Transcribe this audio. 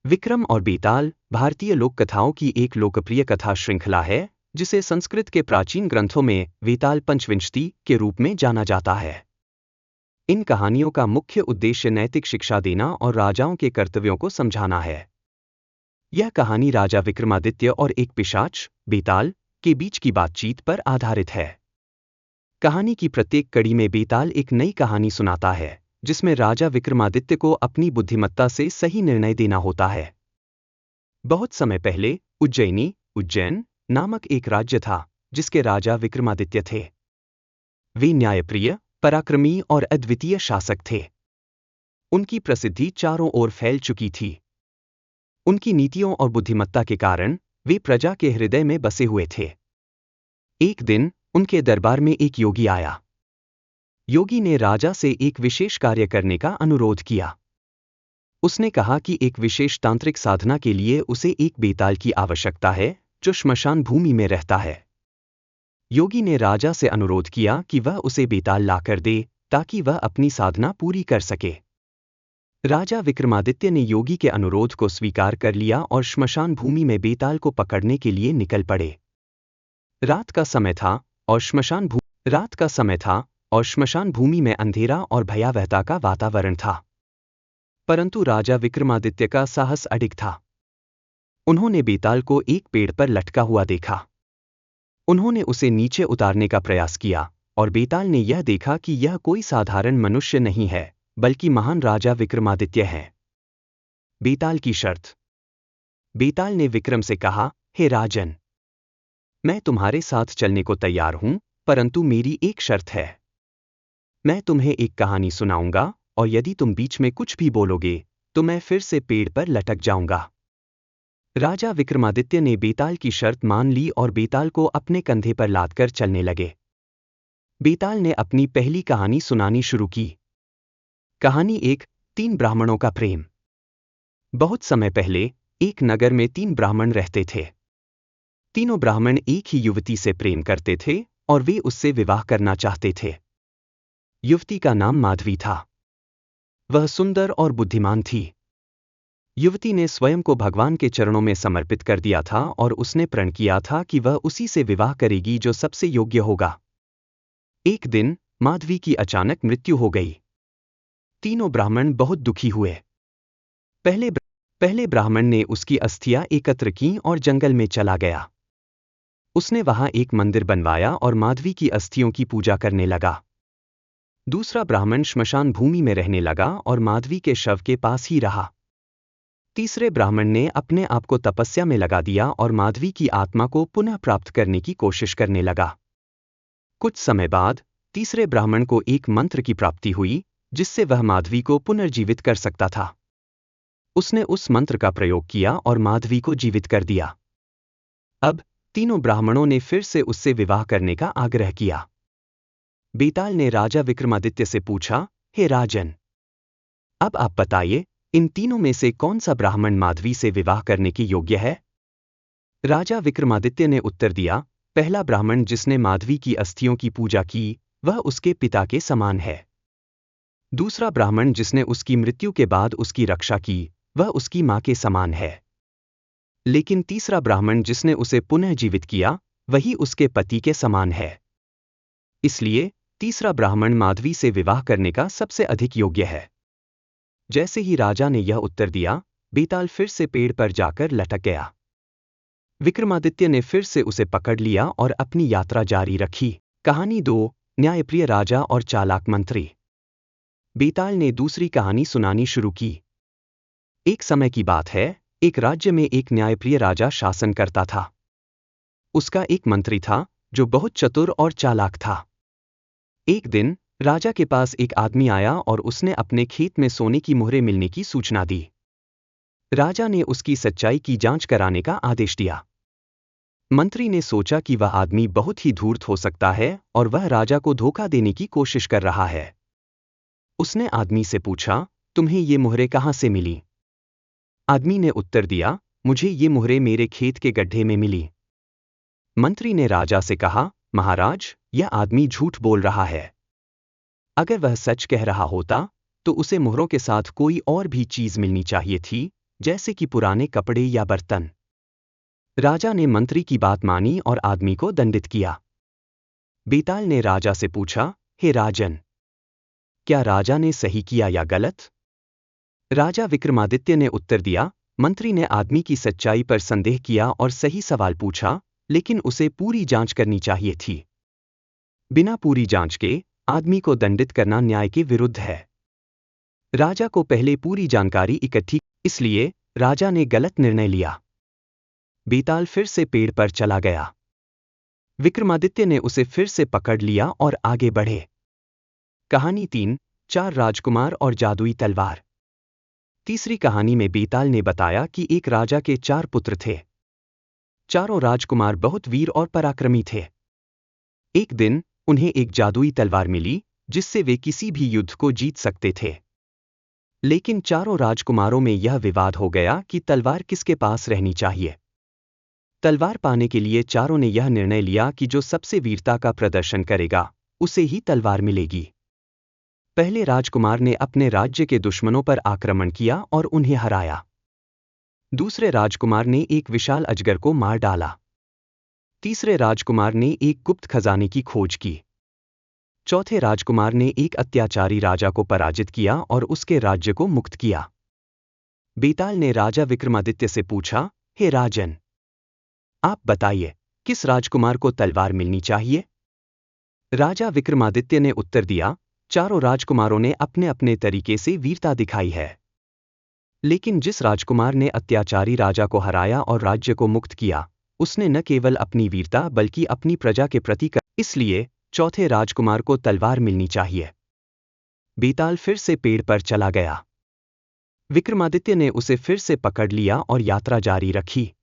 विक्रम और बेताल भारतीय लोक कथाओं की एक लोकप्रिय कथा श्रृंखला है जिसे संस्कृत के प्राचीन ग्रंथों में वेताल पंचविंशति के रूप में जाना जाता है। इन कहानियों का मुख्य उद्देश्य नैतिक शिक्षा देना और राजाओं के कर्तव्यों को समझाना है। यह कहानी राजा विक्रमादित्य और एक पिशाच बेताल के बीच की बातचीत पर आधारित है। कहानी की प्रत्येक कड़ी में बेताल एक नई कहानी सुनाता है जिसमें राजा विक्रमादित्य को अपनी बुद्धिमत्ता से सही निर्णय देना होता है। बहुत समय पहले उज्जैन नामक एक राज्य था जिसके राजा विक्रमादित्य थे। वे न्यायप्रिय, पराक्रमी और अद्वितीय शासक थे। उनकी प्रसिद्धि चारों ओर फैल चुकी थी। उनकी नीतियों और बुद्धिमत्ता के कारण वे प्रजा के हृदय में बसे हुए थे। एक दिन उनके दरबार में एक योगी आया। योगी ने राजा से एक विशेष कार्य करने का अनुरोध किया। उसने कहा कि एक विशेष तांत्रिक साधना के लिए उसे एक बेताल की आवश्यकता है जो श्मशान भूमि में रहता है। योगी ने राजा से अनुरोध किया कि वह उसे बेताल लाकर दे ताकि वह अपनी साधना पूरी कर सके। राजा विक्रमादित्य ने योगी के अनुरोध को स्वीकार कर लिया और श्मशान भूमि में बेताल को पकड़ने के लिए निकल पड़े। रात का समय था और श्मशान भूमि में अंधेरा और भयावहता का वातावरण था। परंतु राजा विक्रमादित्य का साहस अडिग था। उन्होंने बेताल को एक पेड़ पर लटका हुआ देखा। उन्होंने उसे नीचे उतारने का प्रयास किया और बेताल ने यह देखा कि यह कोई साधारण मनुष्य नहीं है बल्कि महान राजा विक्रमादित्य है। बेताल की शर्त। बेताल ने विक्रम से कहा, हे राजन, मैं तुम्हारे साथ चलने को तैयार हूं, परंतु मेरी एक शर्त है। मैं तुम्हें एक कहानी सुनाऊंगा और यदि तुम बीच में कुछ भी बोलोगे तो मैं फिर से पेड़ पर लटक जाऊंगा। राजा विक्रमादित्य ने बेताल की शर्त मान ली और बेताल को अपने कंधे पर लादकर चलने लगे। बेताल ने अपनी पहली कहानी सुनानी शुरू की। कहानी 1, 3 ब्राह्मणों का प्रेम। बहुत समय पहले एक नगर में 3 ब्राह्मण रहते थे। तीनों ब्राह्मण एक ही युवती से प्रेम करते थे और वे उससे विवाह करना चाहते थे। युवती का नाम माधवी था। वह सुंदर और बुद्धिमान थी। युवती ने स्वयं को भगवान के चरणों में समर्पित कर दिया था और उसने प्रण किया था कि वह उसी से विवाह करेगी जो सबसे योग्य होगा। एक दिन माधवी की अचानक मृत्यु हो गई। तीनों ब्राह्मण बहुत दुखी हुए। पहले ब्राह्मण ने उसकी अस्थियां एकत्र की और जंगल में चला गया। उसने वहां एक मंदिर बनवाया और माधवी की अस्थियों की पूजा करने लगा। दूसरा ब्राह्मण श्मशान भूमि में रहने लगा और माधवी के शव के पास ही रहा। तीसरे ब्राह्मण ने अपने आप को तपस्या में लगा दिया और माधवी की आत्मा को पुनः प्राप्त करने की कोशिश करने लगा। कुछ समय बाद तीसरे ब्राह्मण को एक मंत्र की प्राप्ति हुई जिससे वह माधवी को पुनर्जीवित कर सकता था। उसने उस मंत्र का प्रयोग किया और माधवी को जीवित कर दिया। अब तीनों ब्राह्मणों ने फिर से उससे विवाह करने का आग्रह किया। बेताल ने राजा विक्रमादित्य से पूछा, हे राजन, अब आप बताइए, इन तीनों में से कौन सा ब्राह्मण माधवी से विवाह करने की योग्य है? राजा विक्रमादित्य ने उत्तर दिया, पहला ब्राह्मण जिसने माधवी की अस्थियों की पूजा की वह उसके पिता के समान है। दूसरा ब्राह्मण जिसने उसकी मृत्यु के बाद उसकी रक्षा की वह उसकी मां के समान है। लेकिन तीसरा ब्राह्मण जिसने उसे पुनः जीवित किया वही उसके पति के समान है। इसलिए तीसरा ब्राह्मण माधवी से विवाह करने का सबसे अधिक योग्य है। जैसे ही राजा ने यह उत्तर दिया, बेताल फिर से पेड़ पर जाकर लटक गया। विक्रमादित्य ने फिर से उसे पकड़ लिया और अपनी यात्रा जारी रखी। कहानी 2, न्यायप्रिय राजा और चालाक मंत्री। बेताल ने दूसरी कहानी सुनानी शुरू की। एक समय की बात है, एक राज्य में एक न्यायप्रिय राजा शासन करता था। उसका एक मंत्री था जो बहुत चतुर और चालाक था। एक दिन राजा के पास एक आदमी आया और उसने अपने खेत में सोने की मुहरें मिलने की सूचना दी। राजा ने उसकी सच्चाई की जांच कराने का आदेश दिया। मंत्री ने सोचा कि वह आदमी बहुत ही धूर्त हो सकता है और वह राजा को धोखा देने की कोशिश कर रहा है। उसने आदमी से पूछा, तुम्हें ये मुहरें कहां से मिली? आदमी ने उत्तर दिया, मुझे ये मुहरें मेरे खेत के गड्ढे में मिली। मंत्री ने राजा से कहा, महाराज, यह आदमी झूठ बोल रहा है। अगर वह सच कह रहा होता तो उसे मुहरों के साथ कोई और भी चीज मिलनी चाहिए थी जैसे कि पुराने कपड़े या बर्तन। राजा ने मंत्री की बात मानी और आदमी को दंडित किया। बेताल ने राजा से पूछा, हे राजन, क्या राजा ने सही किया या गलत? राजा विक्रमादित्य ने उत्तर दिया, मंत्री ने आदमी की सच्चाई पर संदेह किया और सही सवाल पूछा, लेकिन उसे पूरी जांच करनी चाहिए थी। बिना पूरी जांच के आदमी को दंडित करना न्याय के विरुद्ध है। राजा को पहले पूरी जानकारी इकट्ठी, इसलिए राजा ने गलत निर्णय लिया। बेताल फिर से पेड़ पर चला गया। विक्रमादित्य ने उसे फिर से पकड़ लिया और आगे बढ़े। कहानी 3, 4 राजकुमार और जादुई तलवार। तीसरी कहानी में बेताल ने बताया कि एक राजा के 4 पुत्र थे। चारों राजकुमार बहुत वीर और पराक्रमी थे। एक दिन उन्हें एक जादुई तलवार मिली जिससे वे किसी भी युद्ध को जीत सकते थे। लेकिन चारों राजकुमारों में यह विवाद हो गया कि तलवार किसके पास रहनी चाहिए। तलवार पाने के लिए चारों ने यह निर्णय लिया कि जो सबसे वीरता का प्रदर्शन करेगा उसे ही तलवार मिलेगी। पहले राजकुमार ने अपने राज्य के दुश्मनों पर आक्रमण किया और उन्हें हराया। दूसरे राजकुमार ने एक विशाल अजगर को मार डाला। तीसरे राजकुमार ने एक गुप्त खजाने की खोज की। चौथे राजकुमार ने एक अत्याचारी राजा को पराजित किया और उसके राज्य को मुक्त किया। बेताल ने राजा विक्रमादित्य से पूछा, हे राजन, आप बताइए, किस राजकुमार को तलवार मिलनी चाहिए? राजा विक्रमादित्य ने उत्तर दिया, चारों राजकुमारों ने अपने अपने तरीके से वीरता दिखाई है। लेकिन जिस राजकुमार ने अत्याचारी राजा को हराया और राज्य को मुक्त किया, उसने न केवल अपनी वीरता बल्कि अपनी प्रजा के प्रति इसलिए चौथे राजकुमार को तलवार मिलनी चाहिए। बेताल फिर से पेड़ पर चला गया। विक्रमादित्य ने उसे फिर से पकड़ लिया और यात्रा जारी रखी।